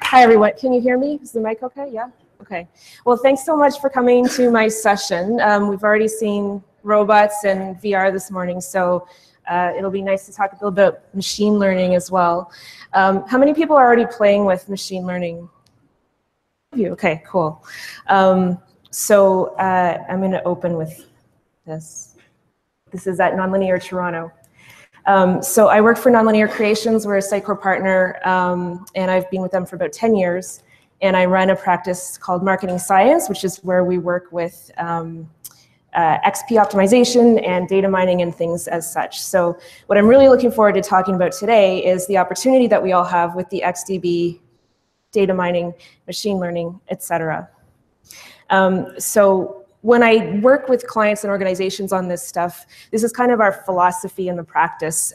Hi, everyone. Can you hear me? Is the mic okay? Yeah? Okay. Well, thanks so much for coming to my session. We've already seen robots and VR this morning, so it'll be nice to talk a little bit about machine learning as well. How many people are already playing with machine learning? Okay, cool. I'm going to open with this. This is at Nonlinear Toronto. So I work for Nonlinear Creations. We're a Sitecore partner, and I've been with them for about 10 years. And I run a practice called Marketing Science, which is where we work with XP optimization and data mining and things as such. So what I'm really looking forward to talking about today is the opportunity that we all have with the XDB, data mining, machine learning, et cetera. So when I work with clients and organizations on this stuff, this is kind of our philosophy in the practice.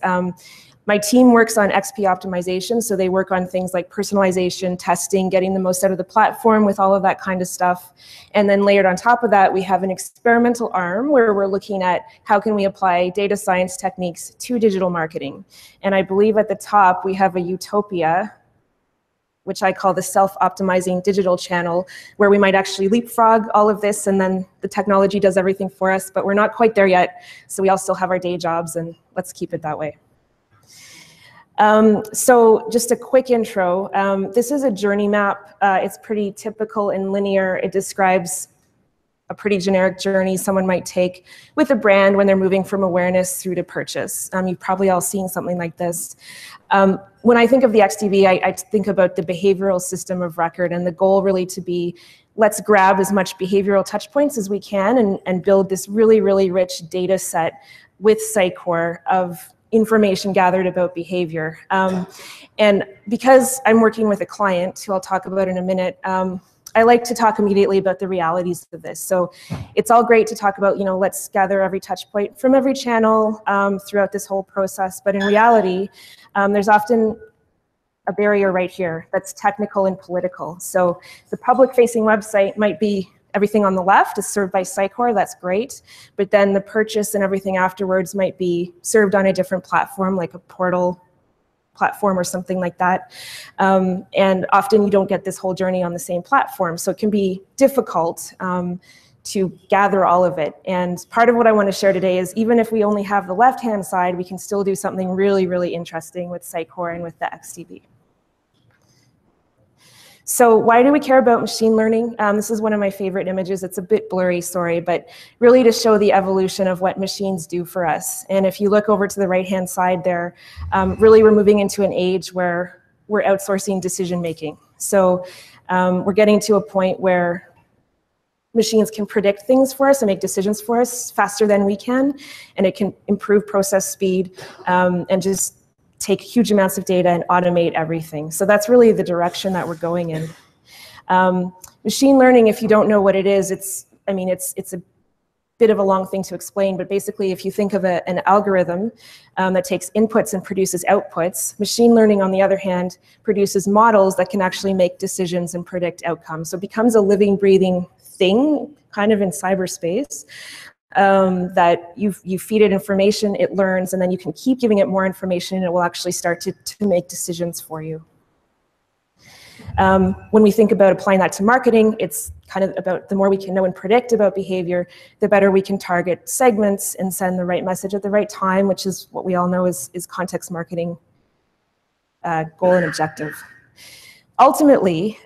My team works on XP optimization, so they work on things like personalization, testing, getting the most out of the platform with all of that kind of stuff. And then layered on top of that, we have an experimental arm where we're looking at how can we apply data science techniques to digital marketing. And I believe at the top we have a utopia, which I call the self-optimizing digital channel, where we might actually leapfrog all of this and then the technology does everything for us, but we're not quite there yet, so we all still have our day jobs, and let's keep it that way. So just a quick intro. This is a journey map. It's pretty typical and linear. It describes a pretty generic journey someone might take with a brand when they're moving from awareness through to purchase. You've probably all seen something like this. When I think of the XDB, I think about the behavioral system of record, and the goal really to be, let's grab as much behavioral touch points as we can and build this really, really rich data set with Sitecore of information gathered about behavior. And because I'm working with a client, who I'll talk about in a minute, I like to talk immediately about the realities of this. So it's all great to talk about, let's gather every touch point from every channel throughout this whole process. But in reality, there's often a barrier right here that's technical and political. So the public-facing website might be everything on the left is served by Sitecore, that's great. But then the purchase and everything afterwards might be served on a different platform, like a portal platform or something like that. And often you don't get this whole journey on the same platform. So it can be difficult to gather all of it. And part of what I want to share today is even if we only have the left-hand side, we can still do something really, really interesting with Sitecore and with the XDB. So why do we care about machine learning? This is one of my favorite images. It's a bit blurry, sorry, but really to show the evolution of what machines do for us. And if you look over to the right-hand side there, really we're moving into an age where we're outsourcing decision-making. So we're getting to a point where machines can predict things for us and make decisions for us faster than we can, and it can improve process speed and just take huge amounts of data and automate everything. So that's really the direction that we're going in. Machine learning, if you don't know what it is, it's a bit of a long thing to explain, but basically if you think of an algorithm that takes inputs and produces outputs, machine learning, on the other hand, produces models that can actually make decisions and predict outcomes. So it becomes a living, breathing thing, kind of in cyberspace. That you feed it information, it learns, and then you can keep giving it more information and it will actually start to make decisions for you. When we think about applying that to marketing, it's kind of about the more we can know and predict about behavior, the better we can target segments and send the right message at the right time, which is what we all know is context marketing goal and objective. Ultimately,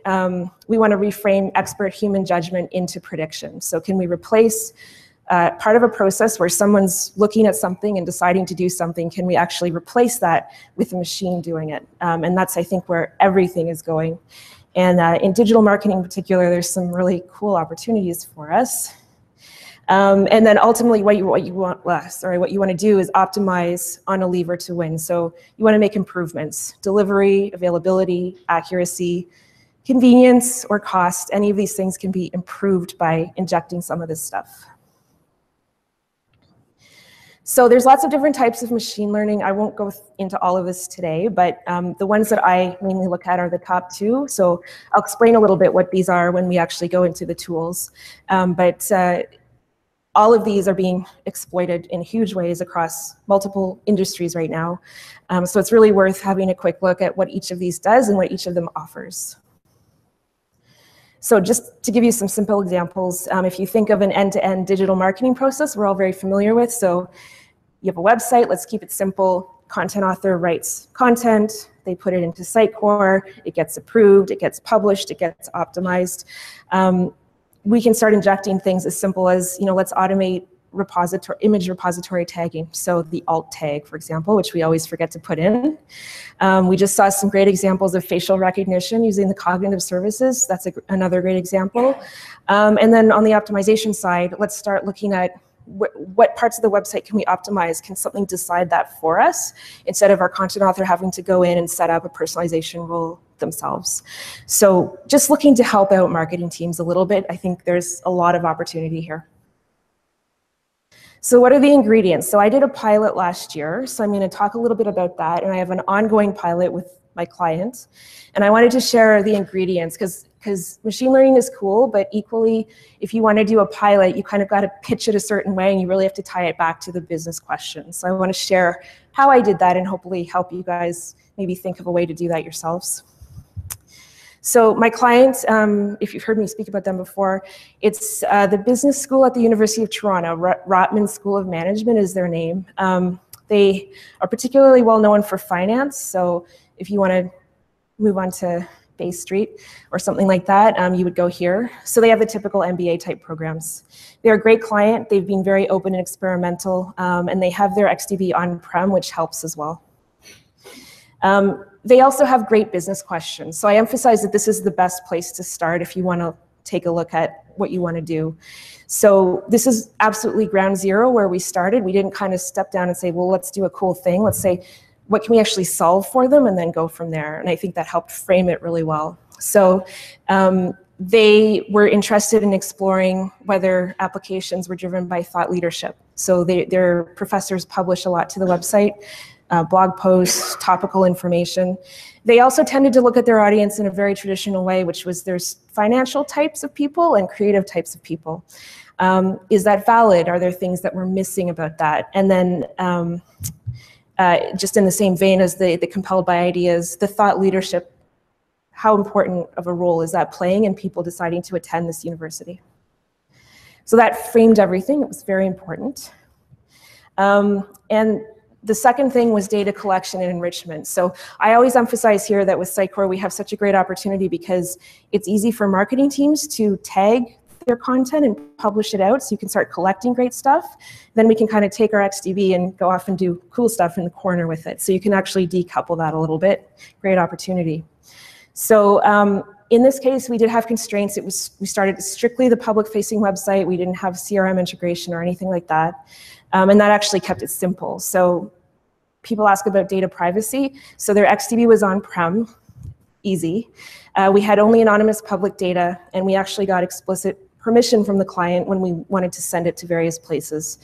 we want to reframe expert human judgment into prediction. So can we replace part of a process where someone's looking at something and deciding to do something, can we actually replace that with a machine doing it? And that's, I think, where everything is going. And in digital marketing in particular, there's some really cool opportunities for us. And then ultimately what you want to do is optimize on a lever to win. So you want to make improvements: delivery, availability, accuracy, convenience, or cost. Any of these things can be improved by injecting some of this stuff. So there's lots of different types of machine learning. I won't go into all of this today, but the ones that I mainly look at are the top two. So I'll explain a little bit what these are when we actually go into the tools. all of these are being exploited in huge ways across multiple industries right now. So it's really worth having a quick look at what each of these does and what each of them offers. So just to give you some simple examples, if you think of an end-to-end digital marketing process we're all very familiar with, so you have a website, let's keep it simple. Content author writes content, they put it into Sitecore, it gets approved, it gets published, it gets optimized. We can start injecting things as simple as, let's automate image repository tagging. So the alt tag, for example, which we always forget to put in. We just saw some great examples of facial recognition using the cognitive services. That's another great example. And then on the optimization side, let's start looking at what parts of the website can we optimize? Can something decide that for us instead of our content author having to go in and set up a personalization rule themselves? So just looking to help out marketing teams a little bit, I think there's a lot of opportunity here. So what are the ingredients? So I did a pilot last year, so I'm going to talk a little bit about that, and I have an ongoing pilot with my client. And I wanted to share the ingredients because machine learning is cool, but equally, if you want to do a pilot, you kind of got to pitch it a certain way, and you really have to tie it back to the business questions. So I want to share how I did that and hopefully help you guys maybe think of a way to do that yourselves. So my client, if you've heard me speak about them before, it's the business school at the University of Toronto. Rotman School of Management is their name. They are particularly well known for finance. So if you want to move on to Bay Street or something like that, you would go here. So they have the typical MBA type programs. They're a great client. They've been very open and experimental, and they have their XDB on-prem, which helps as well. They also have great business questions. So I emphasize that this is the best place to start if you want to take a look at what you want to do. So this is absolutely ground zero where we started. We didn't kind of step down and say, well, let's do a cool thing. Let's say, what can we actually solve for them, and then go from there. And I think that helped frame it really well. So they were interested in exploring whether applications were driven by thought leadership. So their professors publish a lot to the website. Blog posts, topical information. They also tended to look at their audience in a very traditional way, which was there's financial types of people and creative types of people. Is that valid? Are there things that we're missing about that? And then just in the same vein as the compelled by ideas, the thought leadership, how important of a role is that playing in people deciding to attend this university? So that framed everything. It was very important. And the second thing was data collection and enrichment. So I always emphasize here that with Sitecore, we have such a great opportunity because it's easy for marketing teams to tag their content and publish it out so you can start collecting great stuff. Then we can kind of take our XDB and go off and do cool stuff in the corner with it. So you can actually decouple that a little bit. Great opportunity. So in this case, we did have constraints. We started strictly the public-facing website. We didn't have CRM integration or anything like that. And that actually kept it simple. So people ask about data privacy. So their XDB was on-prem, easy. We had only anonymous public data, and we actually got explicit permission from the client when we wanted to send it to various places.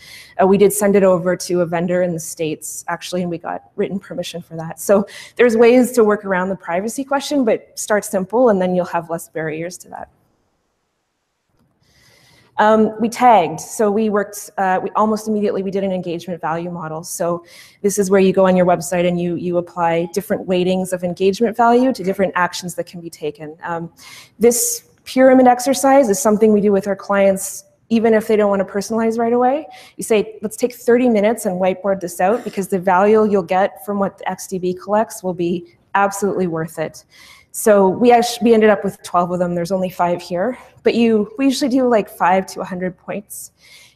We did send it over to a vendor in the States, actually, and we got written permission for that. So there's ways to work around the privacy question, but start simple, and then you'll have less barriers to that. We tagged, so we worked, almost immediately we did an engagement value model. So this is where you go on your website and you apply different weightings of engagement value to different actions that can be taken. This pyramid exercise is something we do with our clients even if they don't want to personalize right away. You say, let's take 30 minutes and whiteboard this out because the value you'll get from what the XDB collects will be absolutely worth it. So we ended up with 12 of them. There's only 5 here, but we usually do like 5 to 100 points.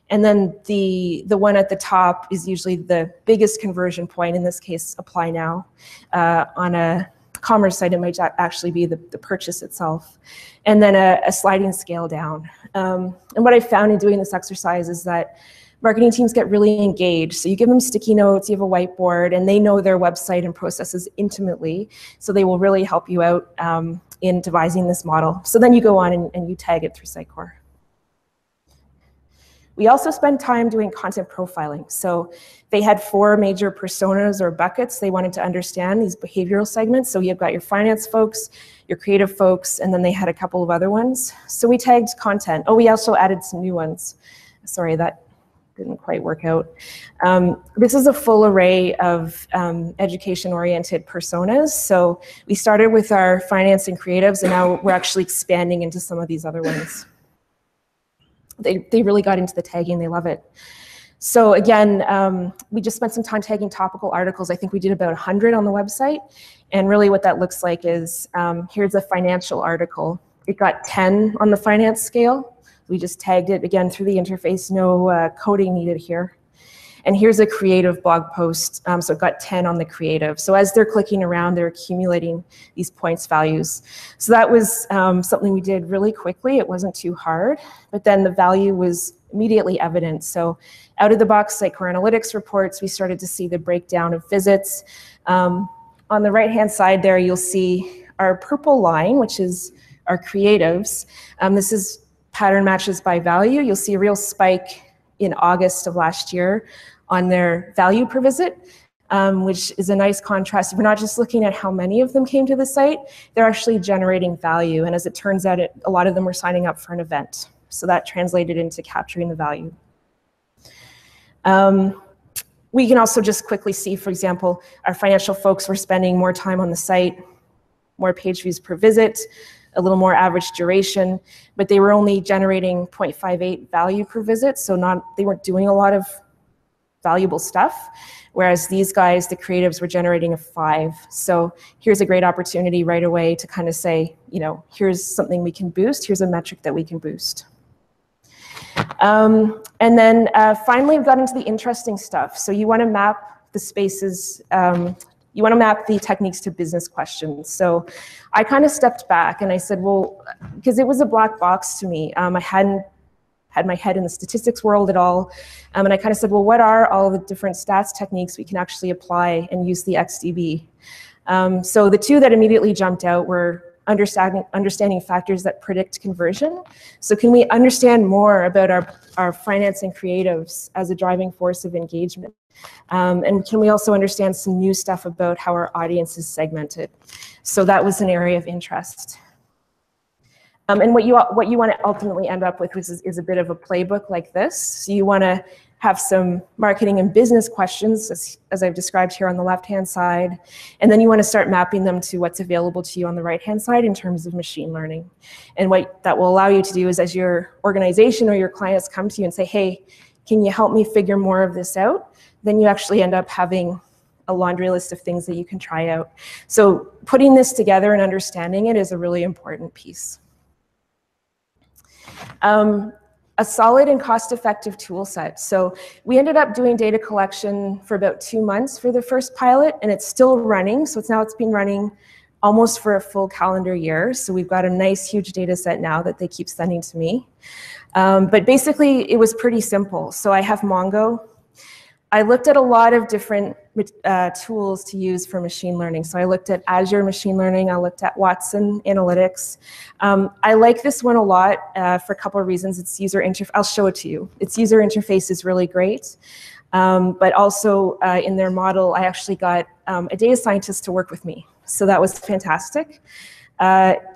And then the one at the top is usually the biggest conversion point, in this case, apply now. On a commerce site, it might actually be the purchase itself. And then a sliding scale down. And what I found in doing this exercise is that marketing teams get really engaged. So you give them sticky notes, you have a whiteboard, and they know their website and processes intimately. So they will really help you out in devising this model. So then you go on and you tag it through Sitecore. We also spend time doing content profiling. So they had 4 major personas or buckets they wanted to understand, these behavioral segments. So you've got your finance folks, your creative folks, and then they had a couple of other ones. So we tagged content. Oh, we also added some new ones. Sorry, that didn't quite work out. This is a full array of education-oriented personas. So we started with our finance and creatives, and now we're actually expanding into some of these other ones. They really got into the tagging, they love it. So again, we just spent some time tagging topical articles. I think we did about 100 on the website. And really what that looks like is, here's a financial article. It got 10 on the finance scale. We just tagged it again through the interface, no coding needed here. And here's a creative blog post, so it got 10 on the creative. So as they're clicking around, they're accumulating these points values. So that was something we did really quickly. It wasn't too hard, but then the value was immediately evident. So out of the box psychoanalytics reports, we started to see the breakdown of visits. On the right-hand side there, you'll see our purple line, which is our creatives. This is pattern matches by value. You'll see a real spike in August of last year on their value per visit, which is a nice contrast. We're not just looking at how many of them came to the site, they're actually generating value. And as it turns out, a lot of them were signing up for an event. So that translated into capturing the value. We can also just quickly see, for example, our financial folks were spending more time on the site, more page views per visit, a little more average duration, but they were only generating 0.58 value per visit, so they weren't doing a lot of valuable stuff, whereas these guys, the creatives, were generating a 5. So here's a great opportunity right away to kind of say, you know, here's something we can boost, here's a metric that we can boost. And then finally, we got into the interesting stuff. So you want to map the spaces, you want to map the techniques to business questions. So I kind of stepped back and I said, well, because it was a black box to me. I hadn't had my head in the statistics world at all. And I kind of said, well, what are all the different stats techniques we can actually apply and use the XDB? So the two that immediately jumped out were understanding factors that predict conversion. So can we understand more about our finance and creatives as a driving force of engagement? And can we also understand some new stuff about how our audience is segmented? So that was an area of interest. And what you want to ultimately end up with is a bit of a playbook like this. So you want to have some marketing and business questions, as I've described here on the left-hand side. And then you want to start mapping them to what's available to you on the right-hand side in terms of machine learning. And what that will allow you to do is, as your organization or your clients come to you and say, hey, can you help me figure more of this out? Then you actually end up having a laundry list of things that you can try out. So putting this together and understanding it is a really important piece. A solid and cost-effective tool set. So we ended up doing data collection for about 2 months for the first pilot, and it's still running. So it's been running almost for a full calendar year. So we've got a nice, huge data set now that they keep sending to me. But basically, it was pretty simple. So I have Mongo. I looked at a lot of different tools to use for machine learning. So I looked at Azure Machine Learning, I looked at Watson Analytics. I like this one a lot for a couple of reasons. Its user interface, I'll show it to you. Its user interface is really great. But also in their model, I actually got a data scientist to work with me. So that was fantastic.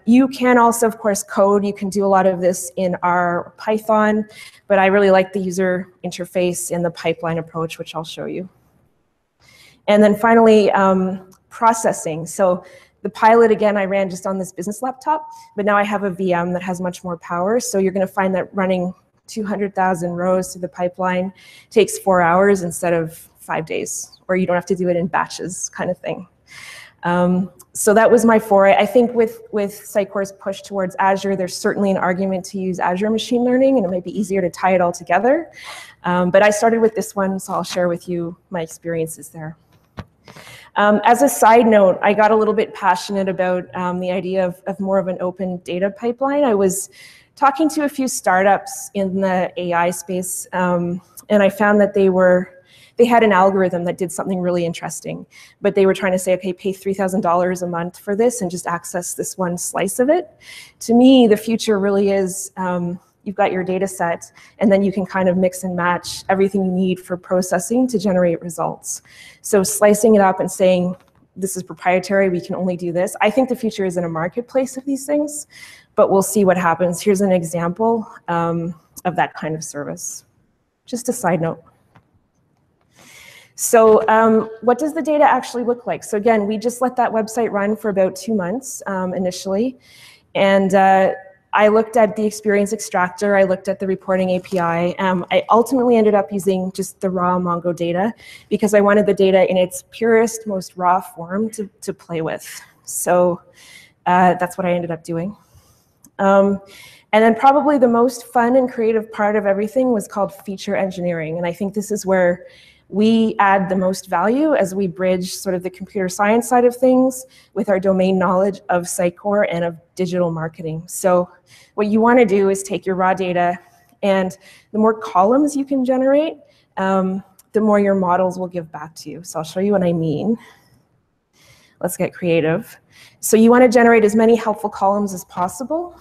You can also, of course, code. You can do a lot of this in our Python, but I really like the user interface and the pipeline approach, which I'll show you. And then finally, processing. So the pilot, again, I ran just on this business laptop, but now I have a VM that has much more power. So you're going to find that running 200,000 rows through the pipeline takes 4 hours instead of 5 days, or you don't have to do it in batches kind of thing. So that was my foray. I think with Sitecore's push towards Azure, there's certainly an argument to use Azure Machine Learning, and it might be easier to tie it all together. But I started with this one, so I'll share with you my experiences there. As a side note, I got a little bit passionate about the idea of more of an open data pipeline. I was talking to a few startups in the AI space, and I found that they had an algorithm that did something really interesting, but they were trying to say, okay, pay $3,000 a month for this and just access this one slice of it. To me, the future really is, you've got your data set, and then you can kind of mix and match everything you need for processing to generate results. So slicing it up and saying, this is proprietary, we can only do this. I think the future is in a marketplace of these things, but we'll see what happens. Here's an example of that kind of service. Just a side note. So what does the data actually look like? So again, we just let that website run for about 2 months initially. And I looked at the experience extractor. I looked at the reporting API. I ultimately ended up using just the raw Mongo data because I wanted the data in its purest, most raw form to play with. So that's what I ended up doing. And then probably the most fun and creative part of everything was called feature engineering. And I think this is where we add the most value as we bridge sort of the computer science side of things with our domain knowledge of Sitecore and of digital marketing. So what you want to do is take your raw data, and the more columns you can generate, the more your models will give back to you. So I'll show you what I mean. Let's get creative. So you want to generate as many helpful columns as possible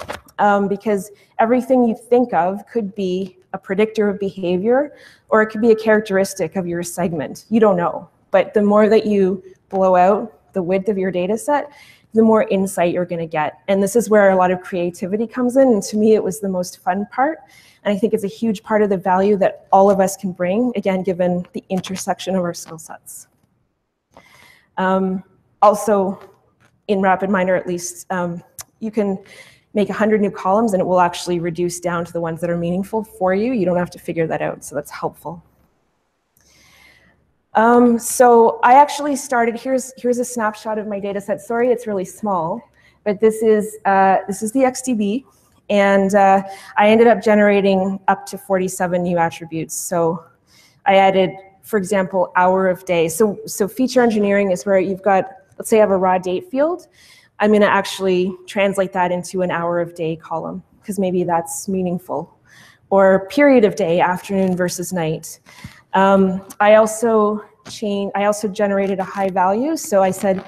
because everything you think of could be a predictor of behavior, or it could be a characteristic of your segment. You don't know. But the more that you blow out the width of your data set, the more insight you're going to get. And this is where a lot of creativity comes in. And to me, it was the most fun part. And I think it's a huge part of the value that all of us can bring, again, given the intersection of our skill sets. Also, in RapidMiner at least, you can make 100 new columns and it will actually reduce down to the ones that are meaningful for you. You don't have to figure that out, so that's helpful. So I actually started, here's a snapshot of my data set. Sorry, it's really small, but this is the XDB, and I ended up generating up to 47 new attributes. So I added, for example, hour of day. So feature engineering is where you've got, let's say I have a raw date field. I'm going to actually translate that into an hour of day column because maybe that's meaningful. Or period of day, afternoon versus night. I also generated a high value. So I said,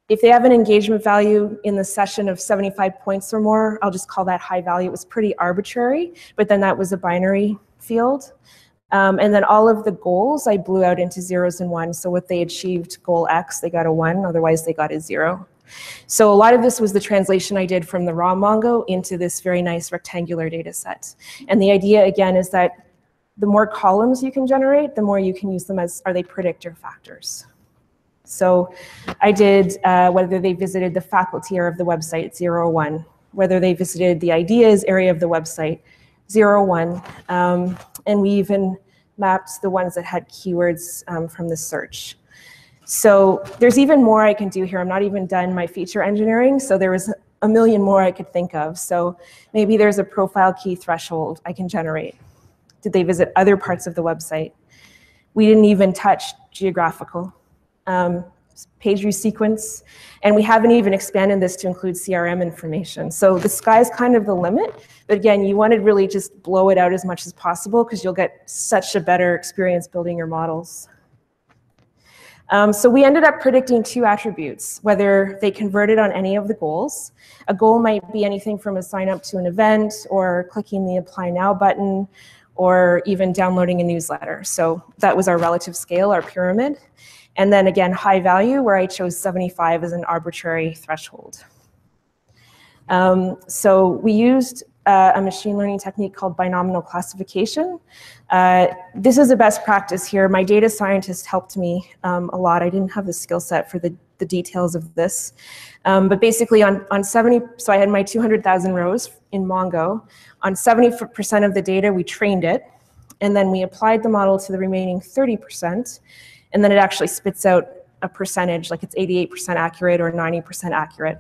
if they have an engagement value in the session of 75 points or more, I'll just call that high value. It was pretty arbitrary, but then that was a binary field. And then all of the goals I blew out into zeros and ones. So what they achieved, goal X, they got a 1, otherwise they got a 0. So a lot of this was the translation I did from the raw Mongo into this very nice rectangular data set. And the idea, again, is that the more columns you can generate, the more you can use them as, are they predictor factors? So I did whether they visited the faculty area of the website, 0 or 1. Whether they visited the ideas area of the website, 0 or 1. And we even mapped the ones that had keywords from the search. So there's even more I can do here. I'm not even done my feature engineering, so there was a million more I could think of. So maybe there's a profile key threshold I can generate. Did they visit other parts of the website? We didn't even touch geographical, page view sequence, and we haven't even expanded this to include CRM information. So the sky's kind of the limit, but again, you want to really just blow it out as much as possible because you'll get such a better experience building your models. So we ended up predicting 2 attributes, whether they converted on any of the goals. A goal might be anything from a sign up to an event or clicking the Apply Now button or even downloading a newsletter. So that was our relative scale, our pyramid. And then again, high value, where I chose 75 as an arbitrary threshold. So we used a machine learning technique called Binominal Classification. This is a best practice here. My data scientist helped me a lot. I didn't have the skill set for the details of this. But basically on 70, so I had my 200,000 rows in Mongo. On 70% of the data, we trained it. And then we applied the model to the remaining 30%. And then it actually spits out a percentage, like it's 88% accurate or 90% accurate.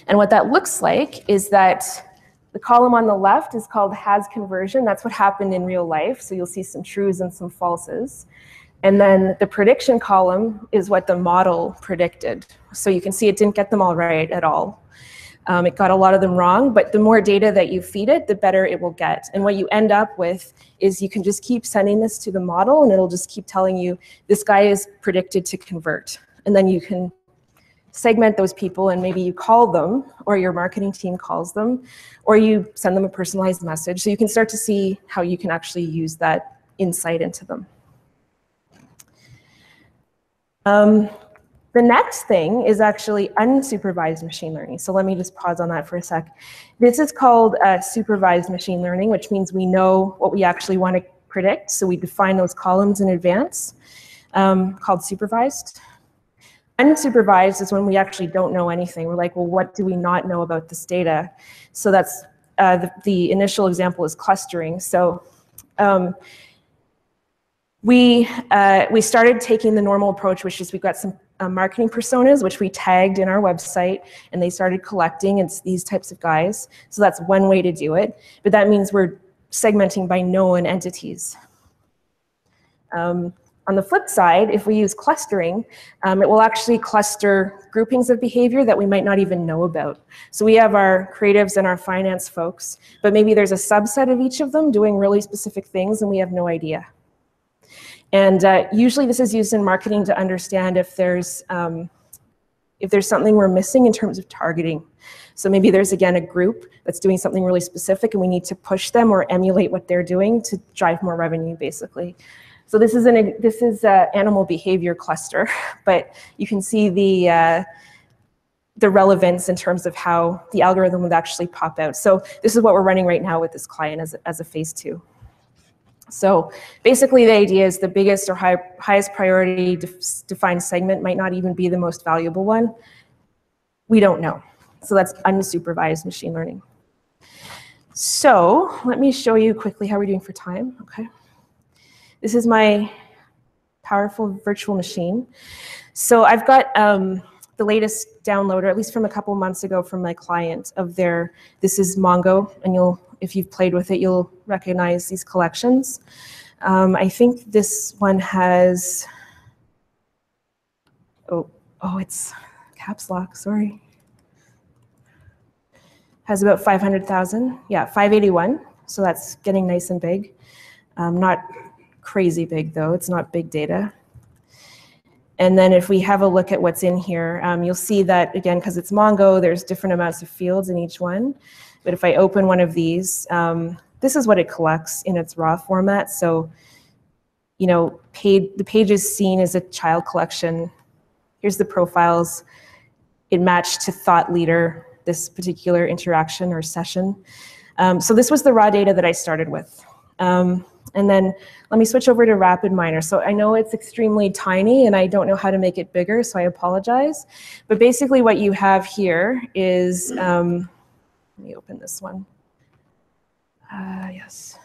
And what that looks like is that the column on the left is called has conversion. That's what happened in real life. So you'll see some trues and some falses. And then the prediction column is what the model predicted. So you can see it didn't get them all right at all. It got a lot of them wrong, but the more data that you feed it, the better it will get. And what you end up with is you can just keep sending this to the model and it'll just keep telling you this guy is predicted to convert. And then you can segment those people and maybe you call them or your marketing team calls them or you send them a personalized message. So you can start to see how you can actually use that insight into them. The next thing is actually unsupervised machine learning. So let me just pause on that for a sec. This is called supervised machine learning, which means we know what we actually want to predict. So we define those columns in advance, called supervised. Unsupervised is when we actually don't know anything. We're like, well, what do we not know about this data? So that's the initial example is clustering. So we started taking the normal approach, which is we've got some marketing personas, which we tagged in our website, and they started collecting. It's these types of guys. So that's one way to do it. But that means we're segmenting by known entities. On the flip side, if we use clustering, it will actually cluster groupings of behavior that we might not even know about. So we have our creatives and our finance folks, but maybe there's a subset of each of them doing really specific things and we have no idea. And usually this is used in marketing to understand if there's something we're missing in terms of targeting. So maybe there's, again, a group that's doing something really specific and we need to push them or emulate what they're doing to drive more revenue, basically. So this is an animal behavior cluster, but you can see the relevance in terms of how the algorithm would actually pop out. So this is what we're running right now with this client as a phase 2. So basically the idea is the biggest or highest priority defined segment might not even be the most valuable one. We don't know. So that's unsupervised machine learning. So let me show you quickly how we're doing for time. Okay. This is my powerful virtual machine. So I've got the latest download, or at least from a couple months ago from my client of their, this is Mongo, and if you've played with it, you'll recognize these collections. I think this one has, it's caps lock, sorry. Has about 500,000, yeah, 581, so that's getting nice and big. Not crazy big though, it's not big data. And then if we have a look at what's in here, you'll see that, again, because it's Mongo, there's different amounts of fields in each one. But if I open one of these, this is what it collects in its raw format. So, you know, the page is seen as a child collection. Here's the profiles. It matched to thought leader, this particular interaction or session. So this was the raw data that I started with. And then let me switch over to RapidMiner. So I know it's extremely tiny and I don't know how to make it bigger, so I apologize. But basically what you have here is, let me open this one. Yes.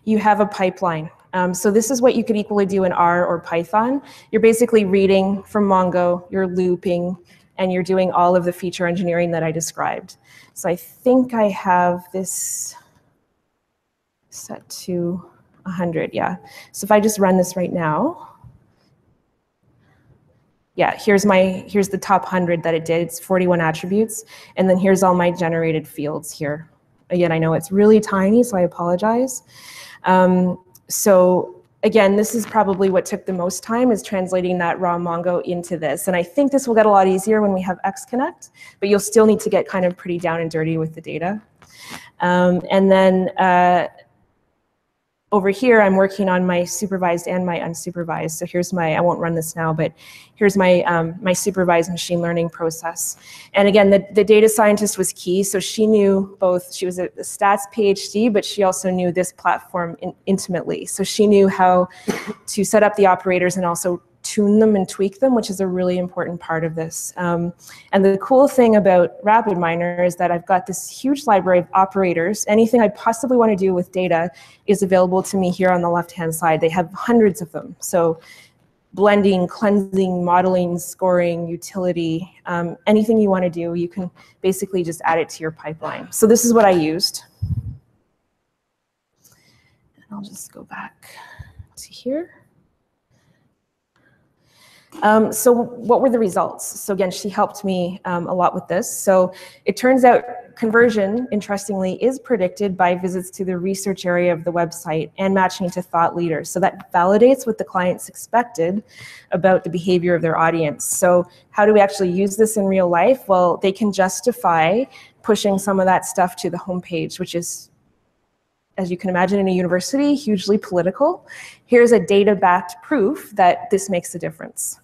You have a pipeline. So this is what you could equally do in R or Python. You're basically reading from Mongo, you're looping, and you're doing all of the feature engineering that I described. So I think I have this set to 100, yeah. So if I just run this right now, yeah, here's the top 100 that it did. It's 41 attributes, and then here's all my generated fields here. Again, I know it's really tiny, so I apologize. So again, this is probably what took the most time, is translating that raw Mongo into this. And I think this will get a lot easier when we have XConnect, but you'll still need to get kind of pretty down and dirty with the data. And then over here, I'm working on my supervised and my unsupervised. So here's my, I won't run this now, but here's my, my supervised machine learning process. And again, the data scientist was key. So she knew both, she was a stats PhD, but she also knew this platform intimately. So she knew how to set up the operators and also tune them and tweak them, which is a really important part of this. And the cool thing about RapidMiner is that I've got this huge library of operators. Anything I possibly want to do with data is available to me here on the left-hand side. They have hundreds of them. So blending, cleansing, modeling, scoring, utility, anything you want to do, you can basically just add it to your pipeline. So this is what I used. And I'll just go back to here. So what were the results? So again, she helped me a lot with this. So it turns out conversion, interestingly, is predicted by visits to the research area of the website and matching to thought leaders. So that validates what the clients expected about the behavior of their audience. So how do we actually use this in real life? Well, they can justify pushing some of that stuff to the homepage, which is, as you can imagine in a university, hugely political. Here's a data-backed proof that this makes a difference.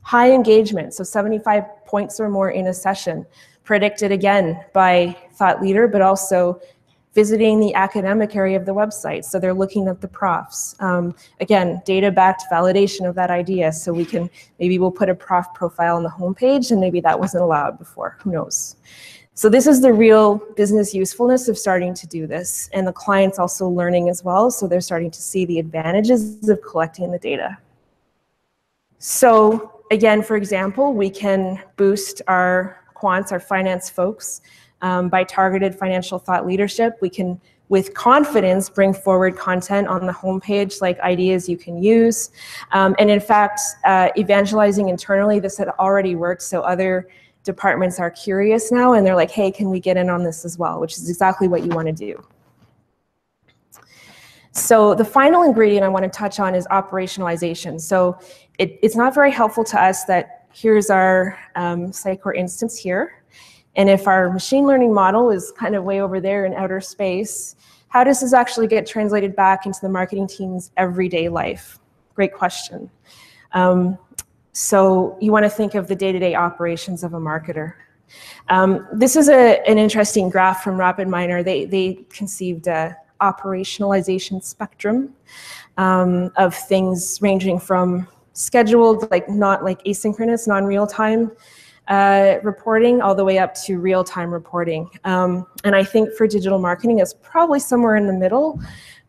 High engagement, so 75 points or more in a session, predicted again by thought leader, but also visiting the academic area of the website. So they're looking at the profs. Again, data-backed validation of that idea. So maybe we'll put a prof profile on the homepage, and maybe that wasn't allowed before, who knows? So this is the real business usefulness of starting to do this. And the client's also learning as well, so they're starting to see the advantages of collecting the data. So again, for example, we can boost our quants, our finance folks, by targeted financial thought leadership. We can, with confidence, bring forward content on the homepage, like ideas you can use. And in fact, evangelizing internally, this had already worked, so other departments are curious now, and they're like, hey, can we get in on this as well, which is exactly what you want to do. So the final ingredient I want to touch on is operationalization. So it's not very helpful to us that here's our Sitecore instance here. And if our machine learning model is kind of way over there in outer space, how does this actually get translated back into the marketing team's everyday life? Great question. So you want to think of the day-to-day operations of a marketer. This is an interesting graph from RapidMiner. They conceived a operationalization spectrum of things ranging from scheduled, not asynchronous, non-real-time reporting, all the way up to real-time reporting. And I think for digital marketing, it's probably somewhere in the middle,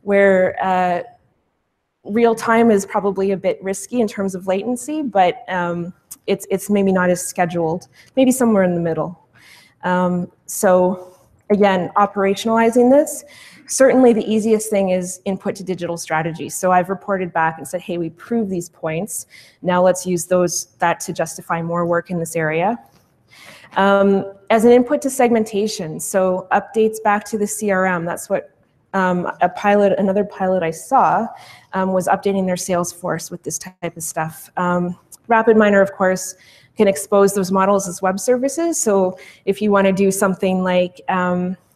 where real-time is probably a bit risky in terms of latency, but it's maybe not as scheduled, maybe somewhere in the middle. So again, operationalizing this, certainly the easiest thing is input to digital strategy. So I've reported back and said, hey, we proved these points. Now let's use that to justify more work in this area. As an input to segmentation, so updates back to the CRM, that's what another pilot I saw was updating their Salesforce with this type of stuff. RapidMiner, of course, can expose those models as web services. So if you want to do something like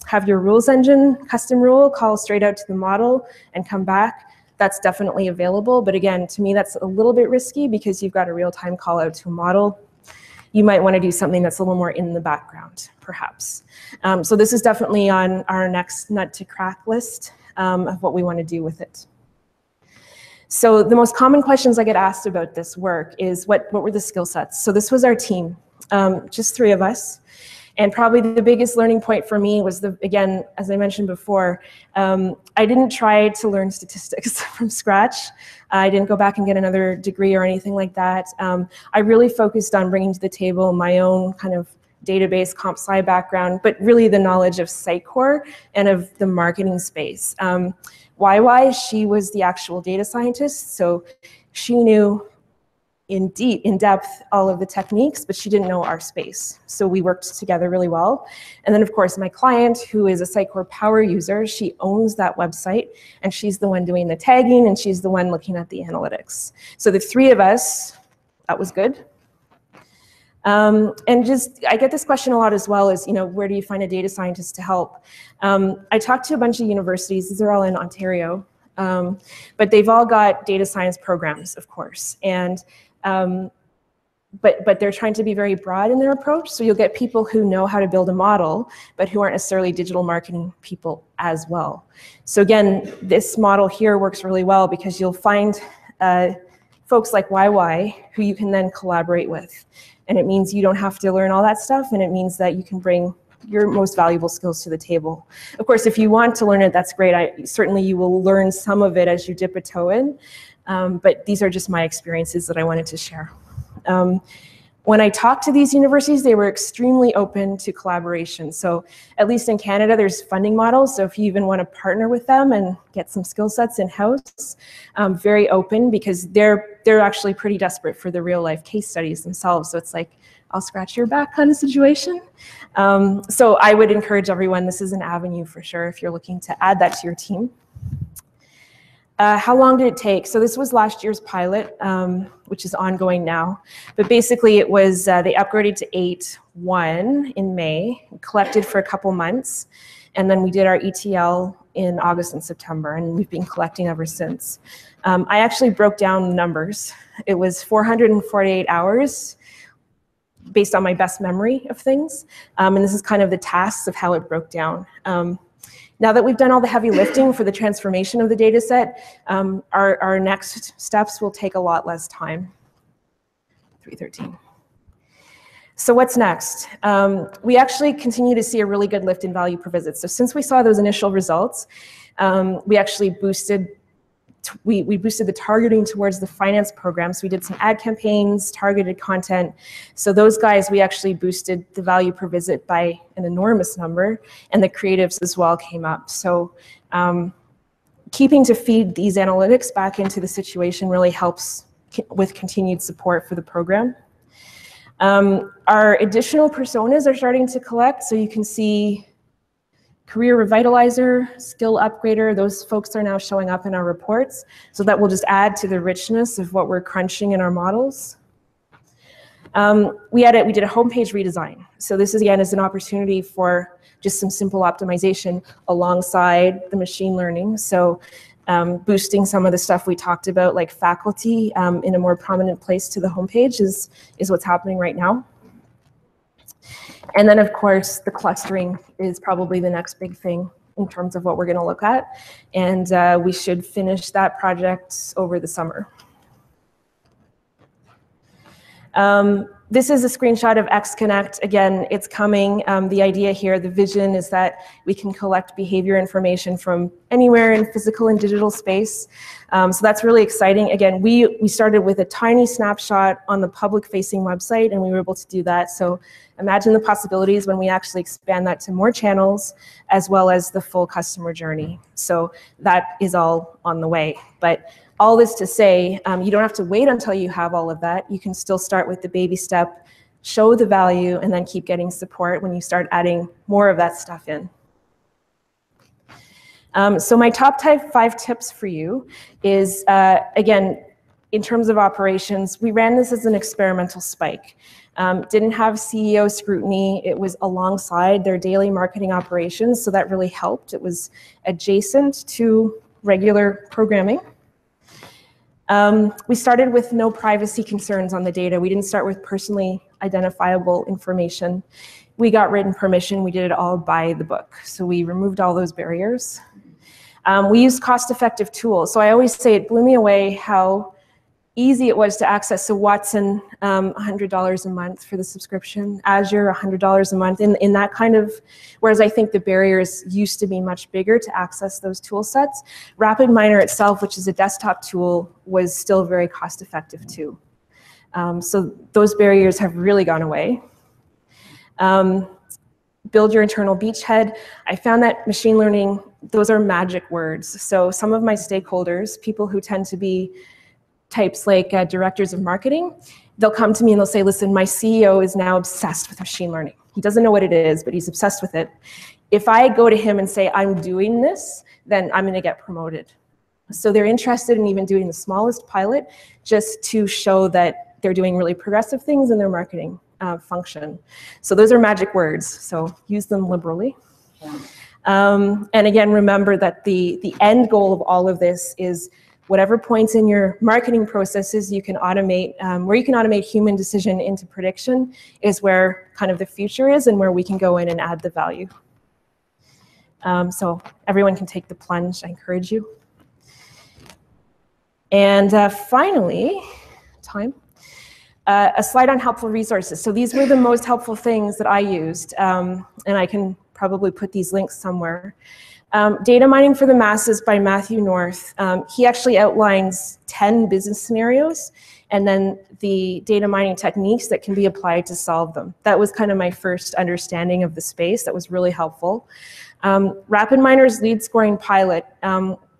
have your rules engine custom rule call straight out to the model and come back, that's definitely available. But again, to me, that's a little bit risky because you've got a real-time call out to a model. You might want to do something that's a little more in the background, perhaps. So this is definitely on our next nut to crack list of what we want to do with it. So the most common questions I get asked about this work is what were the skill sets? So this was our team, just 3 of us. And probably the biggest learning point for me was, again, as I mentioned before, I didn't try to learn statistics from scratch. I didn't go back and get another degree or anything like that. I really focused on bringing to the table my own kind of database comp sci background, but really the knowledge of Sitecore and of the marketing space. YY, she was the actual data scientist, so she knew in depth all of the techniques, but she didn't know our space. So we worked together really well. And then of course my client, who is a Sitecore power user, she owns that website and she's the one doing the tagging and she's the one looking at the analytics. So the 3 of us, that was good. And just, I get this question a lot as well, is, where do you find a data scientist to help? I talked to a bunch of universities, these are all in Ontario, but they've all got data science programs, of course. And but they're trying to be very broad in their approach. So you'll get people who know how to build a model, but who aren't necessarily digital marketing people as well. So again, this model here works really well because you'll find folks like YY who you can then collaborate with. And it means you don't have to learn all that stuff, and it means that you can bring your most valuable skills to the table. Of course, if you want to learn it, that's great. Certainly you will learn some of it as you dip a toe in. But these are just my experiences that I wanted to share. When I talked to these universities, they were extremely open to collaboration. So at least in Canada, there's funding models. So if you even want to partner with them and get some skill sets in-house, very open, because they're actually pretty desperate for the real life case studies themselves. So it's like, I'll scratch your back kind of situation. So I would encourage everyone, this is an avenue for sure if you're looking to add that to your team. How long did it take? So this was last year's pilot, which is ongoing now. But basically it was, they upgraded to 8.1 in May, collected for a couple months, and then we did our ETL in August and September, and we've been collecting ever since. I actually broke down the numbers. It was 448 hours based on my best memory of things, and this is kind of the tasks of how it broke down. Now that we've done all the heavy lifting for the transformation of the data set, our next steps will take a lot less time. 313. So what's next? We actually continue to see a really good lift in value per visit. So since we saw those initial results, we actually boosted the targeting towards the finance program. So we did some ad campaigns, targeted content. So those guys, we actually boosted the value per visit by an enormous number, and the creatives as well came up. So keeping to feed these analytics back into the situation really helps with continued support for the program. Our additional personas are starting to collect, so you can see career revitalizer, skill upgrader, those folks are now showing up in our reports, so that will just add to the richness of what we're crunching in our models. We did a homepage redesign. So this is, again, is an opportunity for just some simple optimization alongside the machine learning. So boosting some of the stuff we talked about, like faculty, in a more prominent place to the homepage is what's happening right now. And then, of course, the clustering is probably the next big thing in terms of what we're going to look at. And we should finish that project over the summer. This is a screenshot of XConnect. Again, it's coming. The idea here, the vision is that we can collect behavior information from anywhere in physical and digital space. So that's really exciting. Again, we started with a tiny snapshot on the public-facing website, and we were able to do that. So imagine the possibilities when we actually expand that to more channels, as well as the full customer journey. So that is all on the way. But all this to say, you don't have to wait until you have all of that. You can still start with the baby step, show the value, and then keep getting support when you start adding more of that stuff in. So my top 5 tips for you is, again, in terms of operations, we ran this as an experimental spike. Didn't have CEO scrutiny. It was alongside their daily marketing operations, so that really helped. It was adjacent to regular programming. We started with no privacy concerns on the data. We didn't start with personally identifiable information. We got written permission. We did it all by the book. So we removed all those barriers. We used cost-effective tools. So I always say it blew me away how easy it was to access. So Watson, $100 a month for the subscription. Azure, $100 a month. In that kind of, whereas I think the barriers used to be much bigger to access those tool sets. RapidMiner itself, which is a desktop tool, was still very cost effective too. So those barriers have really gone away. Build your internal beachhead. I found that machine learning, those are magic words. So some of my stakeholders, people who tend to be types like directors of marketing, they'll come to me and they'll say, listen, my CEO is now obsessed with machine learning. He doesn't know what it is, but he's obsessed with it. If I go to him and say, I'm doing this, then I'm going to get promoted. So they're interested in even doing the smallest pilot just to show that they're doing really progressive things in their marketing function. So those are magic words, so use them liberally. And again, remember that the end goal of all of this is whatever points in your marketing processes you can automate, where you can automate human decision into prediction is where kind of the future is and where we can go in and add the value. So everyone can take the plunge, I encourage you. And finally, a slide on helpful resources. So these were the most helpful things that I used, and I can probably put these links somewhere. Data Mining for the Masses by Matthew North. He actually outlines 10 business scenarios and then the data mining techniques that can be applied to solve them. That was kind of my first understanding of the space. That was really helpful. RapidMiner's lead scoring pilot,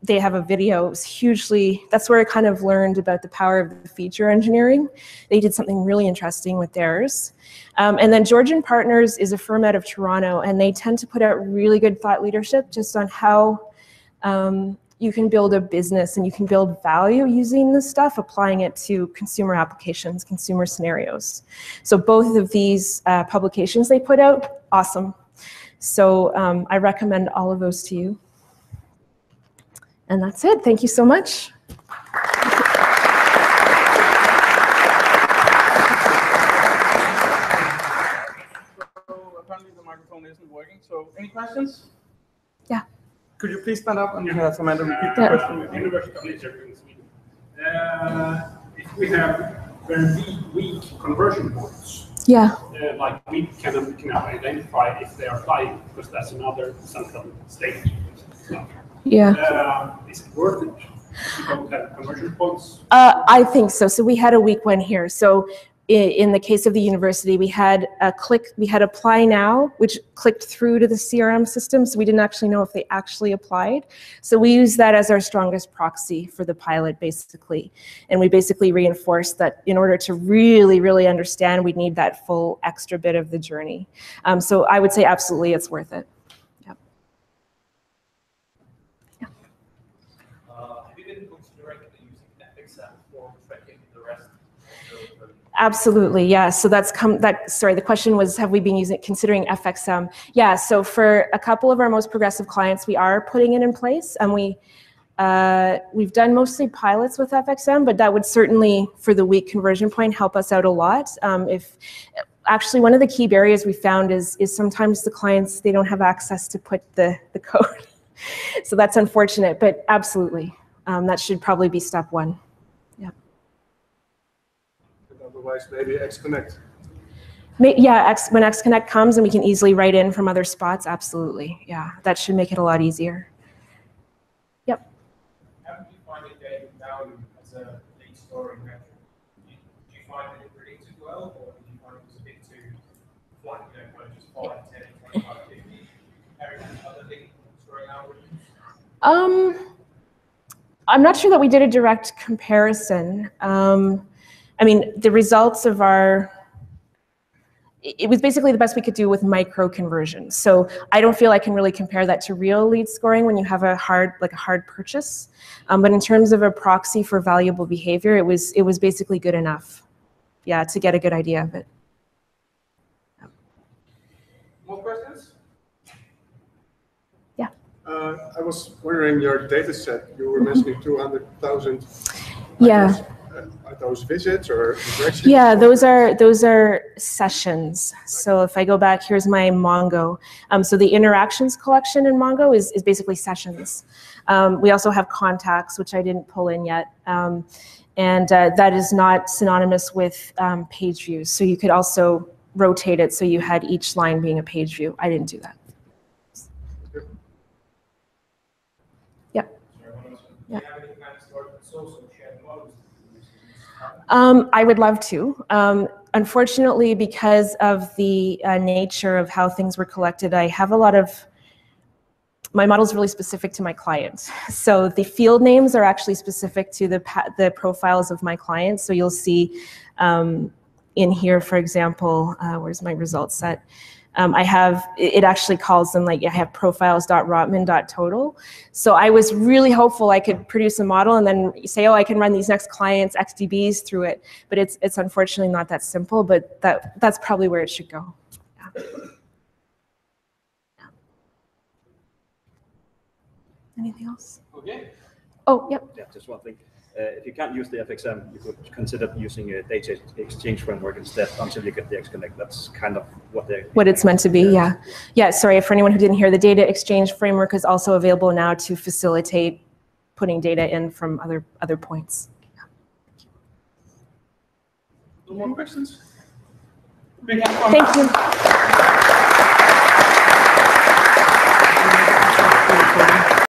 they have a video. It was hugely, that's where I kind of learned about the power of the feature engineering. They did something really interesting with theirs. And then Georgian Partners is a firm out of Toronto, and they tend to put out really good thought leadership just on how you can build a business and you can build value using this stuff, applying it to consumer applications, consumer scenarios. So both of these publications they put out, awesome. So I recommend all of those to you. And that's it. Thank you so much. Apparently the microphone isn't working, so any questions? Yeah. Could you please stand up and have Samantha repeat the question? University in Sweden. If we have very weak conversion points, Yeah. like we can identify if they are flying, because that's another central state. Yeah. Is it worth it if you don't have conversion points? I think so. So we had a weak one here. So in the case of the university, we had apply now, which clicked through to the CRM system. So we didn't actually know if they actually applied. So we use that as our strongest proxy for the pilot, basically. And we basically reinforced that in order to really, really understand, we'd need that full extra bit of the journey. So I would say absolutely it's worth it. Yep. Yeah. Have you been considering using FXM for tracking the rest? Absolutely, yeah. So sorry, the question was, have we been considering FXM? Yeah, so for a couple of our most progressive clients, we are putting it in place, and we've done mostly pilots with FXM, but that would certainly, for the weak conversion point, help us out a lot. Actually, one of the key barriers we found is sometimes the clients, they don't have access to put the code. So that's unfortunate, but absolutely. That should probably be step one. Otherwise, maybe XConnect. Yeah, when XConnect comes and we can easily write in from other spots, absolutely. Yeah, that should make it a lot easier. Yep. How do you find a data value as a lead scoring metric? Do you find that it predicts it well, or do you find it was a bit too flat, kind of just 5, 10, 25, 50? Other lead scoring algorithms? I'm not sure that we did a direct comparison. I mean, the results of it was basically the best we could do with micro conversions. So I don't feel I can really compare that to real lead scoring when you have a hard purchase. But in terms of a proxy for valuable behavior, it was basically good enough. Yeah, to get a good idea of it. More questions? Yeah. I was wondering, your data set, you were mentioning 200,000. Yeah. Are those visits or interactions? Yeah, those are sessions. So if I go back, here's my Mongo. So the interactions collection in Mongo is basically sessions. We also have contacts, which I didn't pull in yet. And that is not synonymous with page views. So you could also rotate it so you had each line being a page view. I didn't do that. Yep. Yeah. I would love to. Unfortunately, because of the nature of how things were collected, I have a lot of, my model is really specific to my clients. So the field names are actually specific to the profiles of my clients. So you'll see in here, for example, where's my results set? It actually calls them like, I have profiles.rotman.total. So I was really hopeful I could produce a model and then say, oh, I can run these next clients, XDBs through it. But it's unfortunately not that simple, but that's probably where it should go. Yeah. Anything else? Okay. Oh, yep. Yeah, just one thing. If you can't use the FXM, you could consider using a data exchange framework instead until you get the XConnect. That's kind of what it's meant to be, yeah. Yeah, sorry, for anyone who didn't hear, the data exchange framework is also available now to facilitate putting data in from other points. Yeah. No more questions? Thank you.